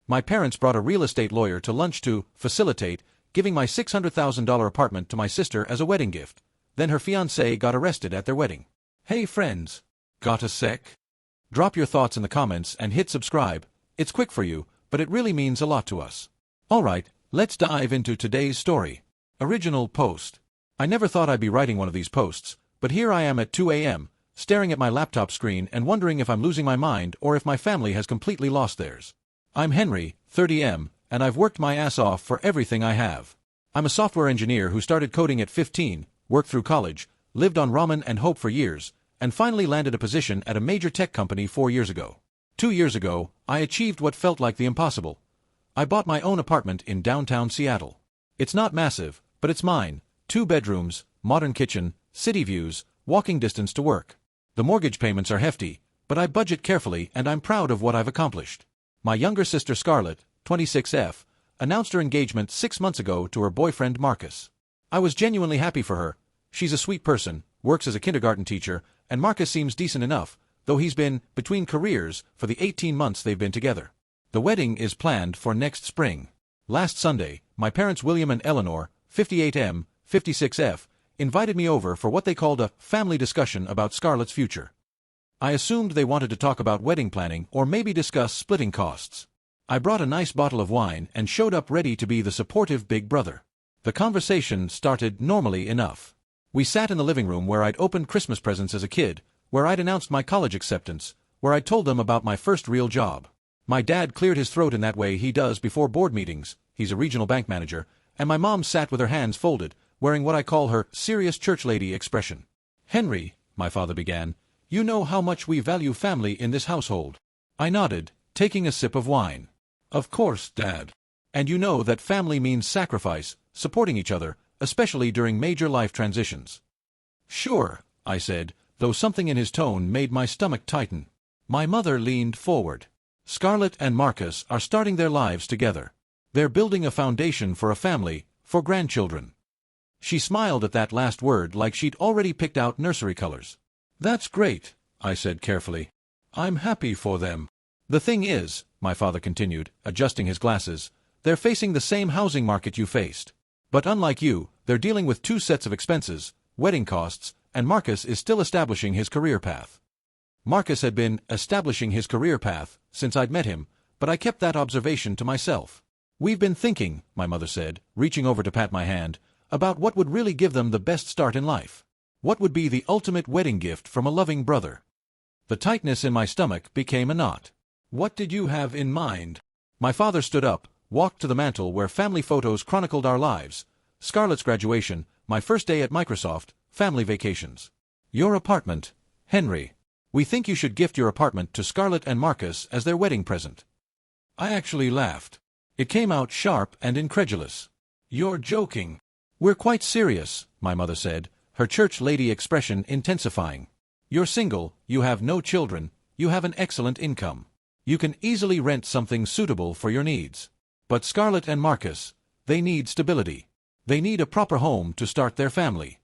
My parents brought a real estate lawyer to lunch to facilitate giving my $600,000 apartment to my sister as a wedding gift. Then her fiancé got arrested at their wedding. Hey friends, got a sec? Drop your thoughts in the comments and hit subscribe. It's quick for you, but it really means a lot to us. Alright, let's dive into today's story. Original post. I never thought I'd be writing one of these posts, but here I am at 2 a.m., staring at my laptop screen and wondering if I'm losing my mind or if my family has completely lost theirs. I'm Henry, 30M, and I've worked my ass off for everything I have. I'm a software engineer who started coding at 15, worked through college, lived on ramen and hope for years, and finally landed a position at a major tech company 4 years ago. 2 years ago, I achieved what felt like the impossible. I bought my own apartment in downtown Seattle. It's not massive, but it's mine. 2 bedrooms, modern kitchen, city views, walking distance to work. The mortgage payments are hefty, but I budget carefully and I'm proud of what I've accomplished. My younger sister Scarlett, 26F, announced her engagement 6 months ago to her boyfriend Marcus. I was genuinely happy for her. She's a sweet person, works as a kindergarten teacher, and Marcus seems decent enough, though he's been between careers for the 18 months they've been together. The wedding is planned for next spring. Last Sunday, my parents William and Eleanor, 58M, 56F, invited me over for what they called a family discussion about Scarlett's future. I assumed they wanted to talk about wedding planning or maybe discuss splitting costs. I brought a nice bottle of wine and showed up ready to be the supportive big brother. The conversation started normally enough. We sat in the living room where I'd opened Christmas presents as a kid, where I'd announced my college acceptance, where I'd told them about my first real job. My dad cleared his throat in that way he does before board meetings, he's a regional bank manager, and my mom sat with her hands folded, wearing what I call her serious church lady expression. Henry, my father began, you know how much we value family in this household. I nodded, taking a sip of wine. Of course, Dad. And you know that family means sacrifice, supporting each other, especially during major life transitions. Sure, I said, though something in his tone made my stomach tighten. My mother leaned forward. Scarlett and Marcus are starting their lives together. They're building a foundation for a family, for grandchildren. She smiled at that last word like she'd already picked out nursery colors. That's great, I said carefully. I'm happy for them. The thing is, my father continued, adjusting his glasses, they're facing the same housing market you faced. But unlike you, they're dealing with 2 sets of expenses, wedding costs, and Marcus is still establishing his career path. Marcus had been establishing his career path since I'd met him, but I kept that observation to myself. We've been thinking, my mother said, reaching over to pat my hand, about what would really give them the best start in life. What would be the ultimate wedding gift from a loving brother? The tightness in my stomach became a knot. What did you have in mind? My father stood up, walked to the mantel where family photos chronicled our lives, Scarlett's graduation, my first day at Microsoft, family vacations. Your apartment, Henry. We think you should gift your apartment to Scarlett and Marcus as their wedding present. I actually laughed. It came out sharp and incredulous. You're joking. We're quite serious, my mother said, her church lady expression intensifying. You're single, you have no children, you have an excellent income. You can easily rent something suitable for your needs. But Scarlett and Marcus, they need stability. They need a proper home to start their family.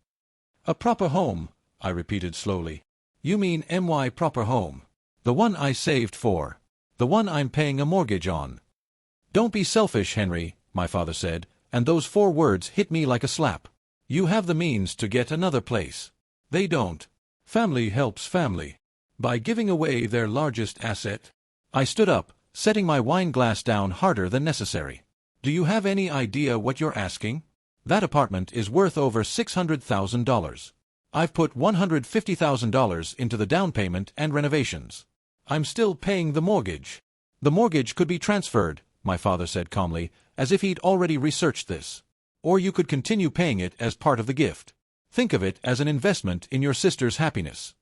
A proper home, I repeated slowly. You mean my proper home. The one I saved for. The one I'm paying a mortgage on. Don't be selfish, Henry, my father said, and those 4 words hit me like a slap. You have the means to get another place. They don't. Family helps family. By giving away their largest asset. I stood up, setting my wine glass down harder than necessary. Do you have any idea what you're asking? That apartment is worth over $600,000. I've put $150,000 into the down payment and renovations. I'm still paying the mortgage. The mortgage could be transferred, my father said calmly, as if he'd already researched this. Or you could continue paying it as part of the gift. Think of it as an investment in your sister's happiness.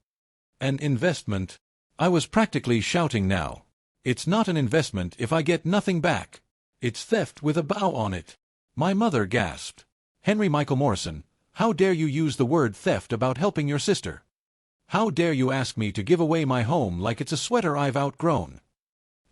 An investment? I was practically shouting now. It's not an investment if I get nothing back. It's theft with a bow on it. My mother gasped. Henry Michael Morrison, how dare you use the word theft about helping your sister? How dare you ask me to give away my home like it's a sweater I've outgrown?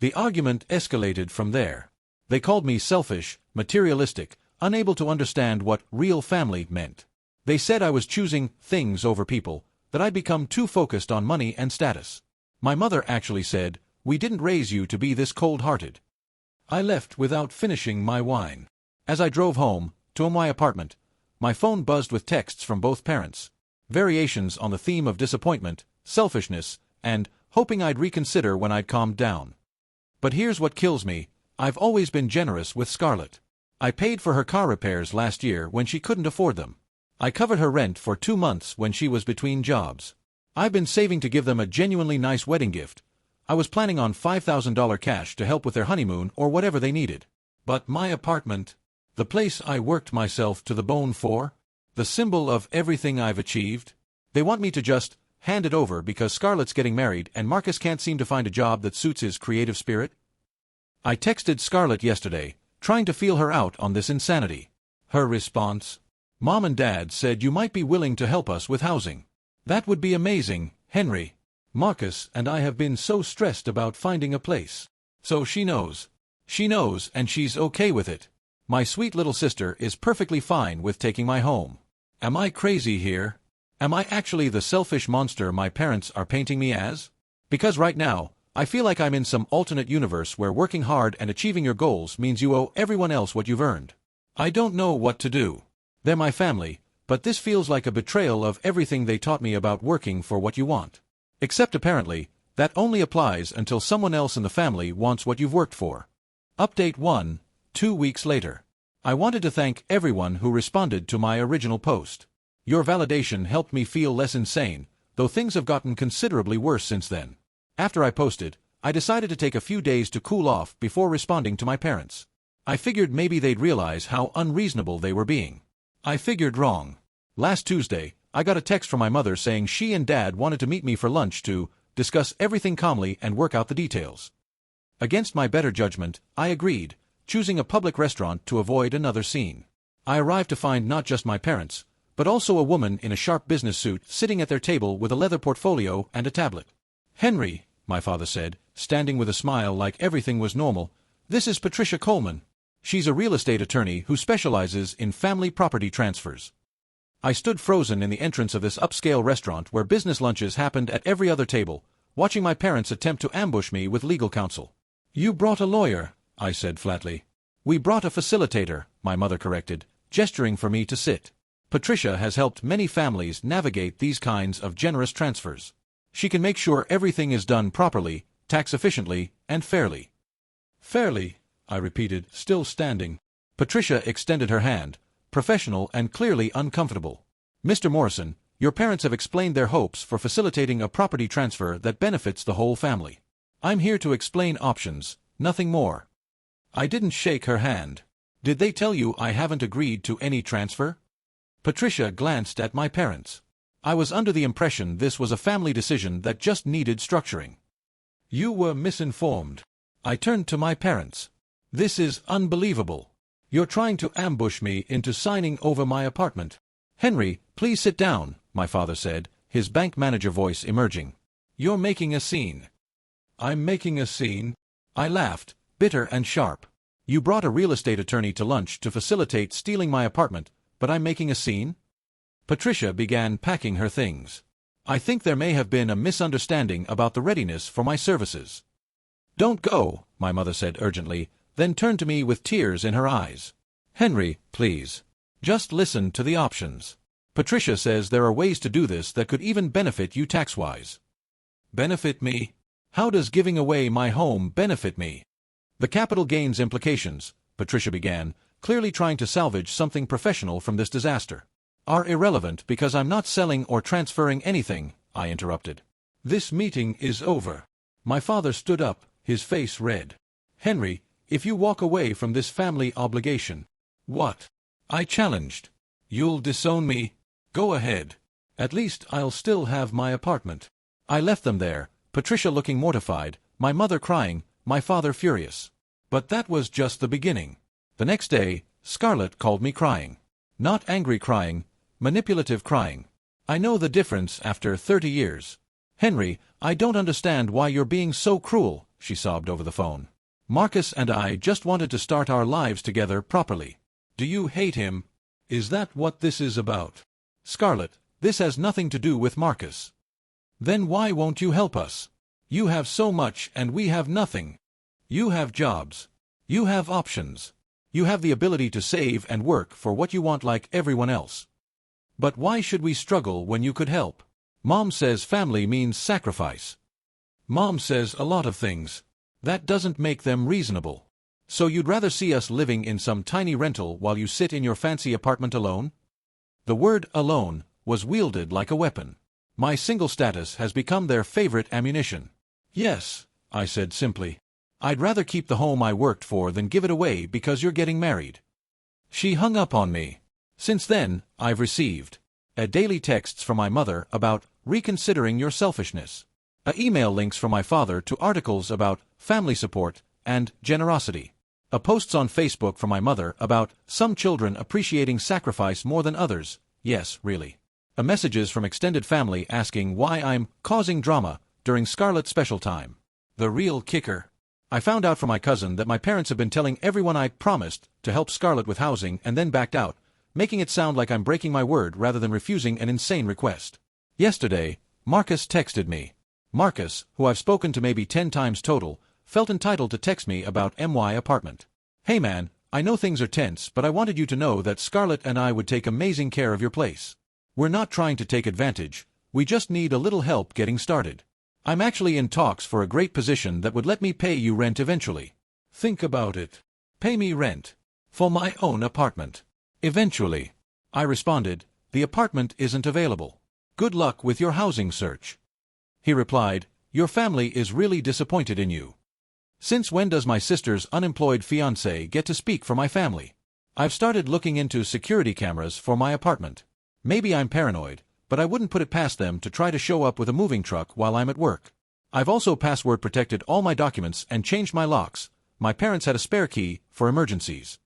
The argument escalated from there. They called me selfish, materialistic, unable to understand what real family meant. They said I was choosing things over people, that I'd become too focused on money and status. My mother actually said, "We didn't raise you to be this cold-hearted." I left without finishing my wine. As I drove home, to my apartment, my phone buzzed with texts from both parents. Variations on the theme of disappointment, selfishness, and hoping I'd reconsider when I'd calmed down. But here's what kills me: I've always been generous with Scarlett. I paid for her car repairs last year when she couldn't afford them. I covered her rent for 2 months when she was between jobs. I've been saving to give them a genuinely nice wedding gift. I was planning on $5,000 cash to help with their honeymoon or whatever they needed. But my apartment, the place I worked myself to the bone for, the symbol of everything I've achieved, they want me to just hand it over because Scarlett's getting married and Marcus can't seem to find a job that suits his creative spirit? I texted Scarlett yesterday, trying to feel her out on this insanity. Her response: "Mom and Dad said you might be willing to help us with housing." That would be amazing, Henry. Marcus and I have been so stressed about finding a place. So she knows. She knows and she's okay with it. My sweet little sister is perfectly fine with taking my home. Am I crazy here? Am I actually the selfish monster my parents are painting me as? Because right now, I feel like I'm in some alternate universe where working hard and achieving your goals means you owe everyone else what you've earned. I don't know what to do. They're my family, but this feels like a betrayal of everything they taught me about working for what you want. Except apparently, that only applies until someone else in the family wants what you've worked for. Update 1, 2 weeks later. I wanted to thank everyone who responded to my original post. Your validation helped me feel less insane, though things have gotten considerably worse since then. After I posted, I decided to take a few days to cool off before responding to my parents. I figured maybe they'd realize how unreasonable they were being. I figured wrong. Last Tuesday, I got a text from my mother saying she and Dad wanted to meet me for lunch to discuss everything calmly and work out the details. Against my better judgment, I agreed, choosing a public restaurant to avoid another scene. I arrived to find not just my parents, but also a woman in a sharp business suit sitting at their table with a leather portfolio and a tablet. "Henry," my father said, standing with a smile like everything was normal, "this is Patricia Coleman. She's a real estate attorney who specializes in family property transfers." I stood frozen in the entrance of this upscale restaurant where business lunches happened at every other table, watching my parents attempt to ambush me with legal counsel. "You brought a lawyer," I said flatly. "We brought a facilitator," my mother corrected, gesturing for me to sit. "Patricia has helped many families navigate these kinds of generous transfers. She can make sure everything is done properly, tax efficiently, and fairly." "Fairly," I repeated, still standing. Patricia extended her hand, professional and clearly uncomfortable. "Mr. Morrison, your parents have explained their hopes for facilitating a property transfer that benefits the whole family. I'm here to explain options, nothing more." I didn't shake her hand. "Did they tell you I haven't agreed to any transfer?" Patricia glanced at my parents. I was under the impression this was a family decision that just needed structuring. "You were misinformed." I turned to my parents. "This is unbelievable. You're trying to ambush me into signing over my apartment." "Henry, please sit down," my father said, his bank manager voice emerging. "You're making a scene." "I'm making a scene?" I laughed, bitter and sharp. "You brought a real estate attorney to lunch to facilitate stealing my apartment, but I'm making a scene?" Patricia began packing her things. "I think there may have been a misunderstanding about the readiness for my services." "Don't go," my mother said urgently, then turned to me with tears in her eyes. "Henry, please. Just listen to the options. Patricia says there are ways to do this that could even benefit you tax-wise." "Benefit me? How does giving away my home benefit me?" "The capital gains implications," Patricia began, clearly trying to salvage something professional from this disaster, "are irrelevant because I'm not selling or transferring anything," I interrupted. "This meeting is over." My father stood up, his face red. "Henry, if you walk away from this family obligation..." "What?" I challenged. "You'll disown me? Go ahead. At least I'll still have my apartment." I left them there, Patricia looking mortified, my mother crying, my father furious. But that was just the beginning. The next day, Scarlett called me crying. Not angry crying, manipulative crying. "I know the difference after 30 years. Henry, I don't understand why you're being so cruel," she sobbed over the phone. "Marcus and I just wanted to start our lives together properly. Do you hate him? Is that what this is about?" "Scarlett, this has nothing to do with Marcus." "Then why won't you help us? You have so much and we have nothing. You have jobs. You have options. You have the ability to save and work for what you want like everyone else. But why should we struggle when you could help? Mom says family means sacrifice. Mom says a lot of things. That doesn't make them reasonable. So you'd rather see us living in some tiny rental while you sit in your fancy apartment alone? The word alone was wielded like a weapon. My single status has become their favorite ammunition. Yes, I said simply. I'd rather keep the home I worked for than give it away because you're getting married. She hung up on me. Since then, I've received daily texts from my mother about reconsidering your selfishness, email links from my father to articles about family support and generosity, posts on Facebook from my mother about some children appreciating sacrifice more than others, yes, really, messages from extended family asking why I'm causing drama during Scarlett's special time. The real kicker. I found out from my cousin that my parents have been telling everyone I promised to help Scarlett with housing and then backed out, making it sound like I'm breaking my word rather than refusing an insane request. Yesterday, Marcus texted me. Marcus, who I've spoken to maybe 10 times total, felt entitled to text me about my apartment. Hey man, I know things are tense, but I wanted you to know that Scarlett and I would take amazing care of your place. We're not trying to take advantage, we just need a little help getting started. I'm actually in talks for a great position that would let me pay you rent eventually. Think about it. Pay me rent. For my own apartment. Eventually. I responded, the apartment isn't available. Good luck with your housing search. He replied, your family is really disappointed in you. Since when does my sister's unemployed fiancé get to speak for my family? I've started looking into security cameras for my apartment. Maybe I'm paranoid, but I wouldn't put it past them to try to show up with a moving truck while I'm at work. I've also password protected all my documents and changed my locks. My parents had a spare key for emergencies.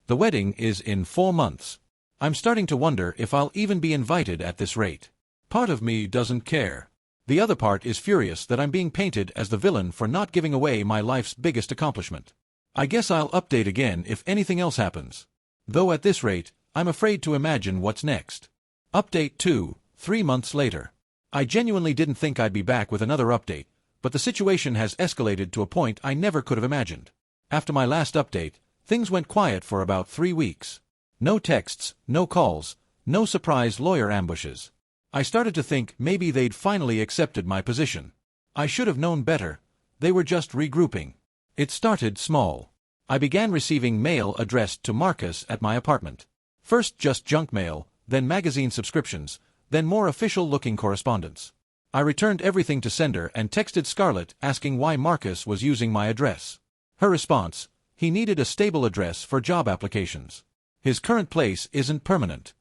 The wedding is in 4 months. I'm starting to wonder if I'll even be invited at this rate. Part of me doesn't care. The other part is furious that I'm being painted as the villain for not giving away my life's biggest accomplishment. I guess I'll update again if anything else happens. Though at this rate, I'm afraid to imagine what's next. Update 2, 3 months later. I genuinely didn't think I'd be back with another update, but the situation has escalated to a point I never could have imagined. After my last update, things went quiet for about 3 weeks. No texts, no calls, no surprise lawyer ambushes. I started to think maybe they'd finally accepted my position. I should have known better. They were just regrouping. It started small. I began receiving mail addressed to Marcus at my apartment. First just junk mail, then magazine subscriptions, then more official-looking correspondence. I returned everything to sender and texted Scarlett asking why Marcus was using my address. Her response, he needed a stable address for job applications. His current place isn't permanent.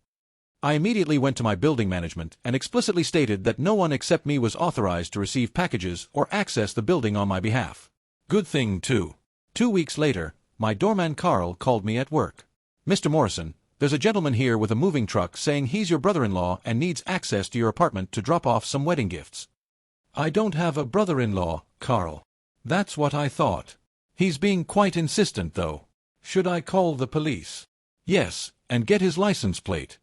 I immediately went to my building management and explicitly stated that no one except me was authorized to receive packages or access the building on my behalf. Good thing, too. 2 weeks later, my doorman Carl called me at work. Mr. Morrison, there's a gentleman here with a moving truck saying he's your brother-in-law and needs access to your apartment to drop off some wedding gifts. I don't have a brother-in-law, Carl. That's what I thought. He's being quite insistent, though. Should I call the police? Yes, and get his license plate.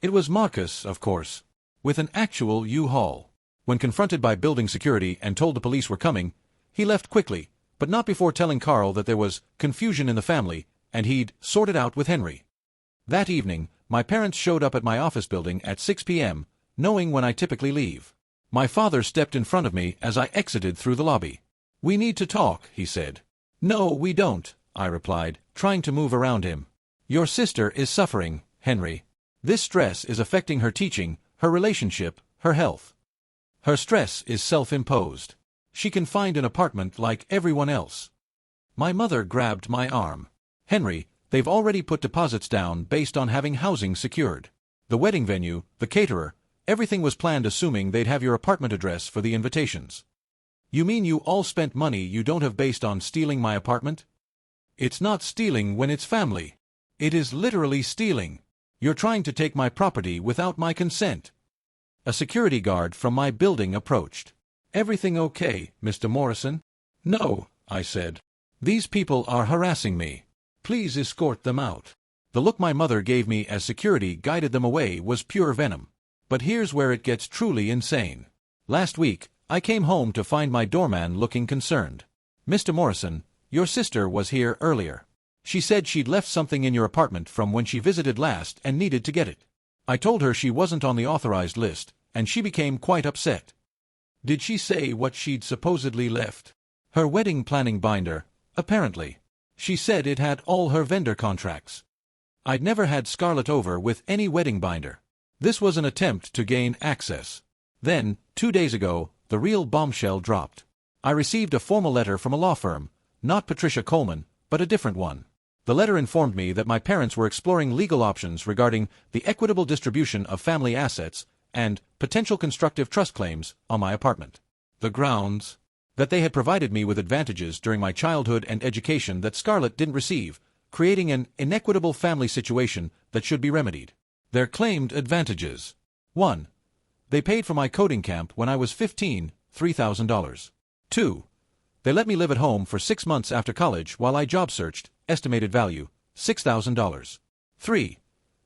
It was Marcus, of course, with an actual U-Haul. When confronted by building security and told the police were coming, he left quickly, but not before telling Carl that there was confusion in the family and he'd sort it out with Henry. That evening, my parents showed up at my office building at 6 p.m., knowing when I typically leave. My father stepped in front of me as I exited through the lobby. We need to talk, he said. No, we don't, I replied, trying to move around him. Your sister is suffering, Henry. This stress is affecting her teaching, her relationship, her health. Her stress is self-imposed. She can find an apartment like everyone else. My mother grabbed my arm. Henry, they've already put deposits down based on having housing secured. The wedding venue, the caterer, everything was planned assuming they'd have your apartment address for the invitations. You mean you all spent money you don't have based on stealing my apartment? It's not stealing when it's family. It is literally stealing. You're trying to take my property without my consent. A security guard from my building approached. Everything okay, Mr. Morrison? No, I said. These people are harassing me. Please escort them out. The look my mother gave me as security guided them away was pure venom. But here's where it gets truly insane. Last week, I came home to find my doorman looking concerned. Mr. Morrison, Your sister was here earlier. She said she'd left something in your apartment from when she visited last and needed to get it. I told her she wasn't on the authorized list, and she became quite upset. Did she say what she'd supposedly left? Her wedding planning binder, apparently. She said it had all her vendor contracts. I'd never had Scarlett over with any wedding binder. This was an attempt to gain access. Then, 2 days ago, the real bombshell dropped. I received a formal letter from a law firm, not Patricia Coleman, but a different one. The letter informed me that my parents were exploring legal options regarding the equitable distribution of family assets and potential constructive trust claims on my apartment. The grounds? That they had provided me with advantages during my childhood and education that Scarlett didn't receive, creating an inequitable family situation that should be remedied. Their claimed advantages. 1. They paid for my coding camp when I was 15, $3,000. 2. They let me live at home for 6 months after college while I job searched, estimated value, $6,000. 3.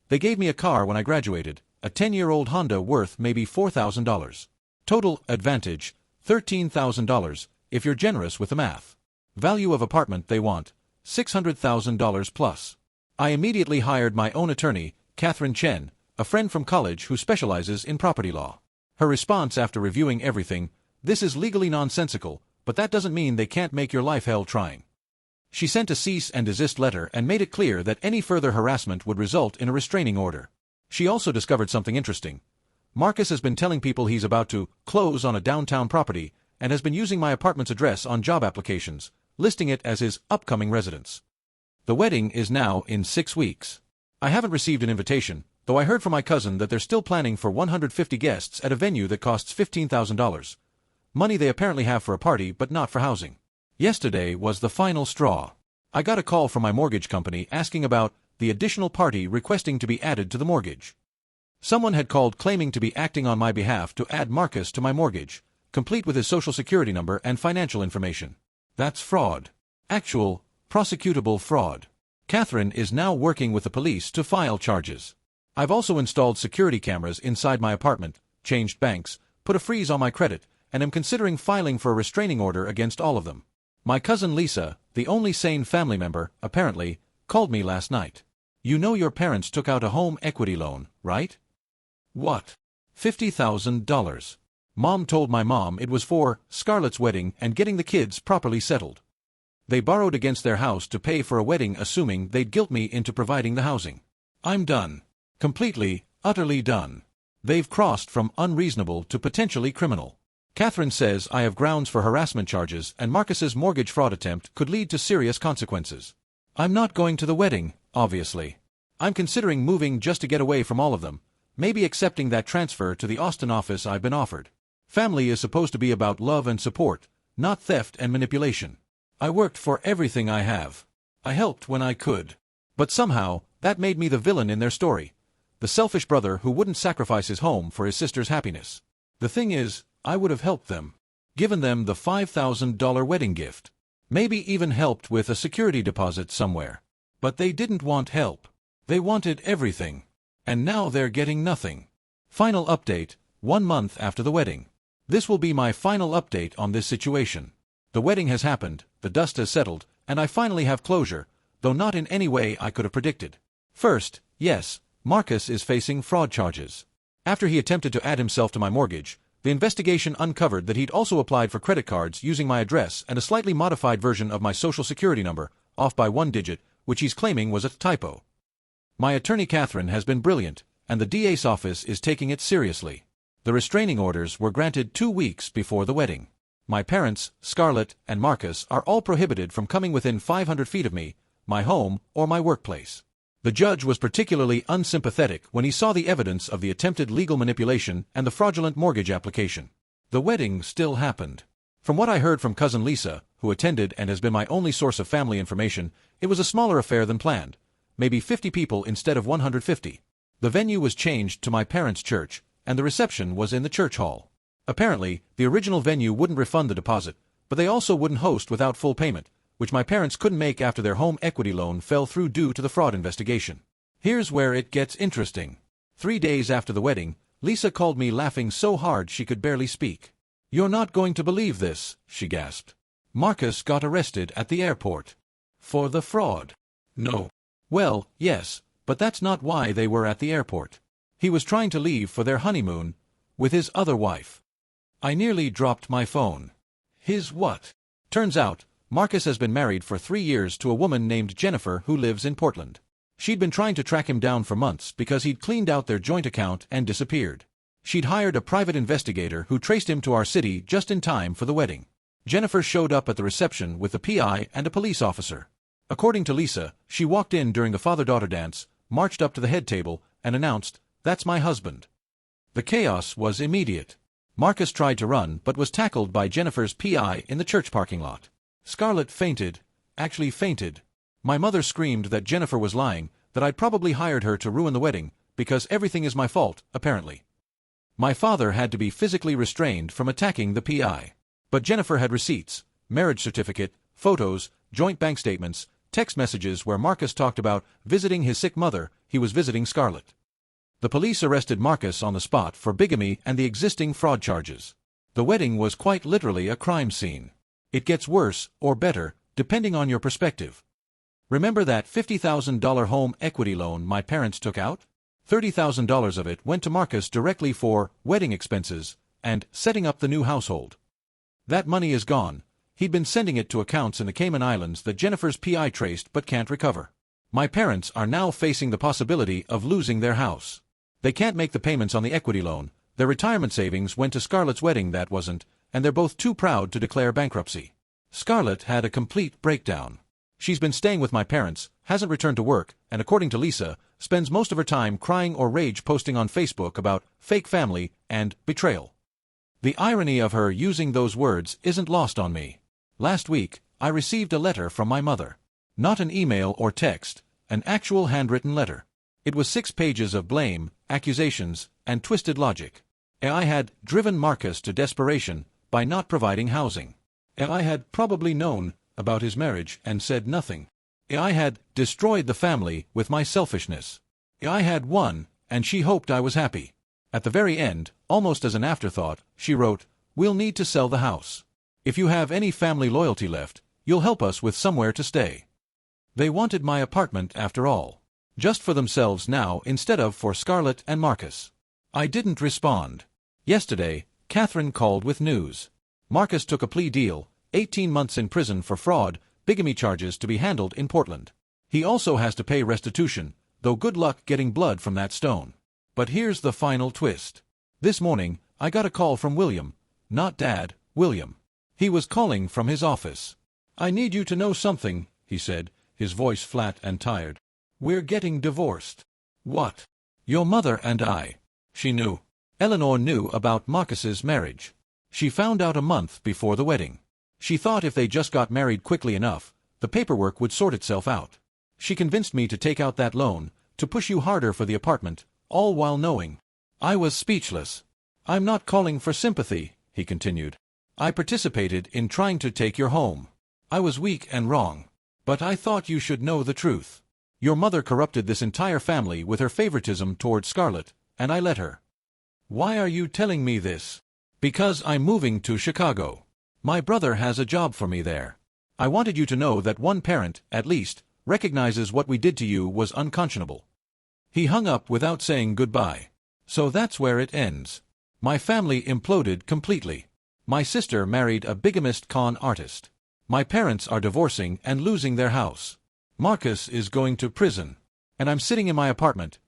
They gave me a car when I graduated, a 10-year-old Honda worth maybe $4,000. Total advantage, $13,000, if you're generous with the math. Value of apartment they want, $600,000 plus. I immediately hired my own attorney, Catherine Chen, a friend from college who specializes in property law. Her response after reviewing everything, this is legally nonsensical, but that doesn't mean they can't make your life hell trying. She sent a cease and desist letter and made it clear that any further harassment would result in a restraining order. She also discovered something interesting. Marcus has been telling people he's about to close on a downtown property and has been using my apartment's address on job applications, listing it as his upcoming residence. The wedding is now in 6 weeks. I haven't received an invitation, though I heard from my cousin that they're still planning for 150 guests at a venue that costs $15,000. Money they apparently have for a party but not for housing. Yesterday was the final straw. I got a call from my mortgage company asking about the additional party requesting to be added to the mortgage. Someone had called claiming to be acting on my behalf to add Marcus to my mortgage, complete with his social security number and financial information. That's fraud. Actual, prosecutable fraud. Catherine is now working with the police to file charges. I've also installed security cameras inside my apartment, changed banks, put a freeze on my credit, and am considering filing for a restraining order against all of them. My cousin Lisa, the only sane family member, apparently, called me last night. You know your parents took out a home equity loan, right? What? $50,000. Mom told my mom it was for Scarlett's wedding and getting the kids properly settled. They borrowed against their house to pay for a wedding assuming they'd guilt me into providing the housing. I'm done. Completely, utterly done. They've crossed from unreasonable to potentially criminal. Catherine says I have grounds for harassment charges and Marcus's mortgage fraud attempt could lead to serious consequences. I'm not going to the wedding, obviously. I'm considering moving just to get away from all of them, maybe accepting that transfer to the Austin office I've been offered. Family is supposed to be about love and support, not theft and manipulation. I worked for everything I have. I helped when I could. But somehow, that made me the villain in their story. The selfish brother who wouldn't sacrifice his home for his sister's happiness. The thing is, I would have helped them. Given them the $5,000 wedding gift. Maybe even helped with a security deposit somewhere. But they didn't want help. They wanted everything. And now they're getting nothing. Final update, 1 month after the wedding. This will be my final update on this situation. The wedding has happened, the dust has settled, and I finally have closure, though not in any way I could have predicted. First, yes, Marcus is facing fraud charges. After he attempted to add himself to my mortgage, the investigation uncovered that he'd also applied for credit cards using my address and a slightly modified version of my social security number, off by 1 digit, which he's claiming was a typo. My attorney Catherine has been brilliant, and the DA's office is taking it seriously. The restraining orders were granted 2 weeks before the wedding. My parents, Scarlett, and Marcus are all prohibited from coming within 500 feet of me, my home, or my workplace. The judge was particularly unsympathetic when he saw the evidence of the attempted legal manipulation and the fraudulent mortgage application. The wedding still happened. From what I heard from cousin Lisa, who attended and has been my only source of family information, it was a smaller affair than planned. Maybe 50 people instead of 150. The venue was changed to my parents' church, and the reception was in the church hall. Apparently, the original venue wouldn't refund the deposit, but they also wouldn't host without full payment, which my parents couldn't make after their home equity loan fell through due to the fraud investigation. Here's where it gets interesting. 3 days after the wedding, Lisa called me laughing so hard she could barely speak. "You're not going to believe this," she gasped. Marcus got arrested at the airport. For the fraud. No. Well, yes, but that's not why they were at the airport. He was trying to leave for their honeymoon with his other wife. I nearly dropped my phone. His what? Turns out, Marcus has been married for 3 years to a woman named Jennifer who lives in Portland. She'd been trying to track him down for months because he'd cleaned out their joint account and disappeared. She'd hired a private investigator who traced him to our city just in time for the wedding. Jennifer showed up at the reception with the PI and a police officer. According to Lisa, she walked in during the father-daughter dance, marched up to the head table, and announced, "That's my husband." The chaos was immediate. Marcus tried to run but was tackled by Jennifer's PI in the church parking lot. Scarlett fainted. Actually fainted. My mother screamed that Jennifer was lying, that I'd probably hired her to ruin the wedding, because everything is my fault, apparently. My father had to be physically restrained from attacking the PI. But Jennifer had receipts, marriage certificate, photos, joint bank statements, text messages where Marcus talked about visiting his sick mother. He was visiting Scarlett. The police arrested Marcus on the spot for bigamy and the existing fraud charges. The wedding was quite literally a crime scene. It gets worse, or better, depending on your perspective. Remember that $50,000 home equity loan my parents took out? $30,000 of it went to Marcus directly for wedding expenses and setting up the new household. That money is gone. He'd been sending it to accounts in the Cayman Islands that Jennifer's PI traced but can't recover. My parents are now facing the possibility of losing their house. They can't make the payments on the equity loan, their retirement savings went to Scarlett's wedding that wasn't, and they're both too proud to declare bankruptcy. Scarlett had a complete breakdown. She's been staying with my parents, hasn't returned to work, and according to Lisa, spends most of her time crying or rage posting on Facebook about fake family and betrayal. The irony of her using those words isn't lost on me. Last week, I received a letter from my mother. Not an email or text, an actual handwritten letter. It was 6 pages of blame, accusations, and twisted logic. I had driven Marcus to desperation by not providing housing. I had probably known about his marriage and said nothing. I had destroyed the family with my selfishness. I had won, and she hoped I was happy. At the very end, almost as an afterthought, she wrote, "We'll need to sell the house. If you have any family loyalty left, you'll help us with somewhere to stay." They wanted my apartment after all. Just for themselves now instead of for Scarlett and Marcus. I didn't respond. Yesterday, Catherine called with news. Marcus took a plea deal, 18 months in prison for fraud, bigamy charges to be handled in Portland. He also has to pay restitution, though good luck getting blood from that stone. But here's the final twist. This morning, I got a call from William. Not Dad, William. He was calling from his office. "I need you to know something," he said, his voice flat and tired. "We're getting divorced." "What?" "Your mother and I." She knew. Eleanor knew about Marcus's marriage. She found out a month before the wedding. She thought if they just got married quickly enough, the paperwork would sort itself out. She convinced me to take out that loan, to push you harder for the apartment, all while knowing. I was speechless. "I'm not calling for sympathy," he continued. "I participated in trying to take your home. I was weak and wrong. But I thought you should know the truth. Your mother corrupted this entire family with her favoritism toward Scarlett, and I let her." "Why are you telling me this?" "Because I'm moving to Chicago. My brother has a job for me there. I wanted you to know that one parent, at least, recognizes what we did to you was unconscionable." He hung up without saying goodbye. So that's where it ends. My family imploded completely. My sister married a bigamist con artist. My parents are divorcing and losing their house. Marcus is going to prison. And I'm sitting in my apartment,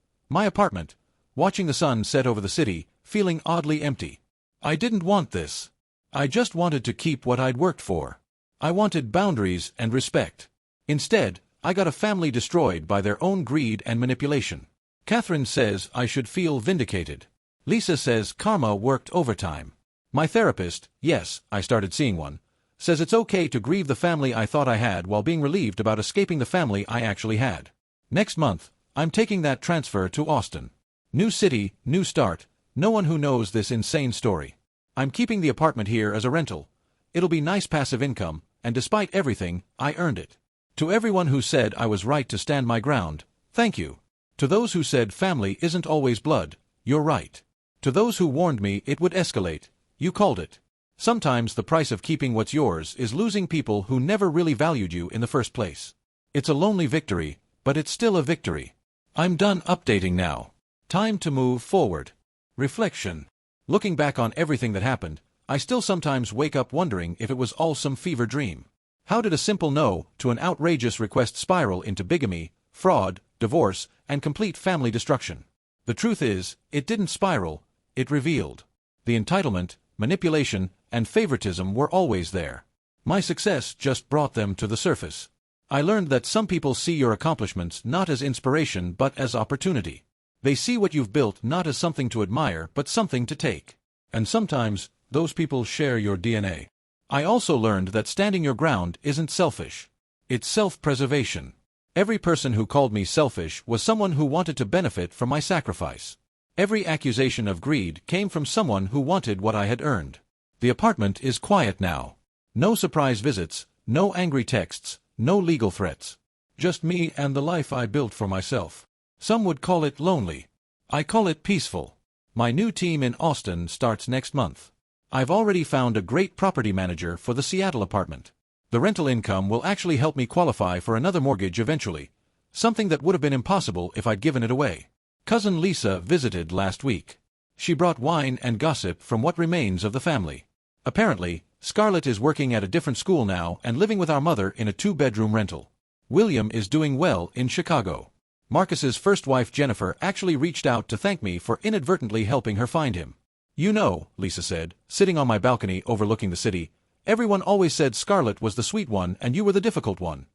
watching the sun set over the city, feeling oddly empty. I didn't want this. I just wanted to keep what I'd worked for. I wanted boundaries and respect. Instead, I got a family destroyed by their own greed and manipulation. Catherine says I should feel vindicated. Lisa says karma worked overtime. My therapist, yes, I started seeing one, says it's okay to grieve the family I thought I had while being relieved about escaping the family I actually had. Next month, I'm taking that transfer to Austin. New city, new start, no one who knows this insane story. I'm keeping the apartment here as a rental. It'll be nice passive income, and despite everything, I earned it. To everyone who said I was right to stand my ground, thank you. To those who said family isn't always blood, you're right. To those who warned me it would escalate, you called it. Sometimes the price of keeping what's yours is losing people who never really valued you in the first place. It's a lonely victory, but it's still a victory. I'm done updating now. Time to move forward. Reflection. Looking back on everything that happened, I still sometimes wake up wondering if it was all some fever dream. How did a simple no to an outrageous request spiral into bigamy, fraud, divorce, and complete family destruction? The truth is, it didn't spiral, it revealed. The entitlement, manipulation, and favoritism were always there. My success just brought them to the surface. I learned that some people see your accomplishments not as inspiration but as opportunity. They see what you've built not as something to admire but something to take. And sometimes, those people share your DNA. I also learned that standing your ground isn't selfish. It's self-preservation. Every person who called me selfish was someone who wanted to benefit from my sacrifice. Every accusation of greed came from someone who wanted what I had earned. The apartment is quiet now. No surprise visits, no angry texts, no legal threats. Just me and the life I built for myself. Some would call it lonely. I call it peaceful. My new team in Austin starts next month. I've already found a great property manager for the Seattle apartment. The rental income will actually help me qualify for another mortgage eventually, something that would have been impossible if I'd given it away. Cousin Lisa visited last week. She brought wine and gossip from what remains of the family. Apparently, Scarlett is working at a different school now and living with our mother in a 2-bedroom rental. William is doing well in Chicago. Marcus's first wife Jennifer actually reached out to thank me for inadvertently helping her find him. You know, Lisa said, sitting on my balcony overlooking the city, everyone always said Scarlett was the sweet one and you were the difficult one.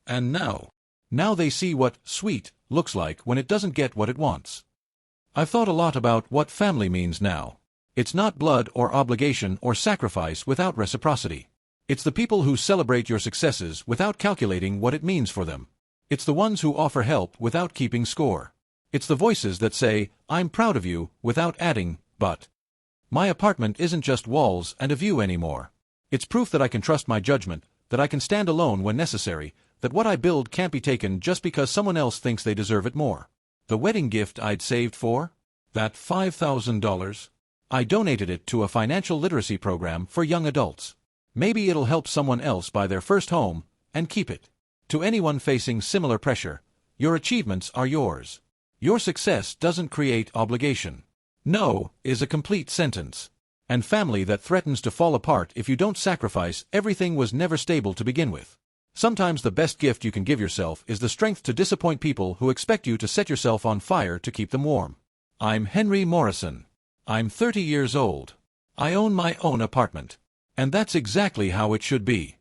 And now they see what sweet looks like when it doesn't get what it wants. I've thought a lot about what family means now. It's not blood or obligation or sacrifice without reciprocity. It's the people who celebrate your successes without calculating what it means for them. It's the ones who offer help without keeping score. It's the voices that say, I'm proud of you, without adding, but. My apartment isn't just walls and a view anymore. It's proof that I can trust my judgment, that I can stand alone when necessary, that what I build can't be taken just because someone else thinks they deserve it more. The wedding gift I'd saved for? That $5,000? I donated it to a financial literacy program for young adults. Maybe it'll help someone else buy their first home, and keep it. To anyone facing similar pressure, your achievements are yours. Your success doesn't create obligation. No is a complete sentence. And family that threatens to fall apart if you don't sacrifice everything was never stable to begin with. Sometimes the best gift you can give yourself is the strength to disappoint people who expect you to set yourself on fire to keep them warm. I'm Henry Morrison. I'm 30 years old. I own my own apartment. And that's exactly how it should be.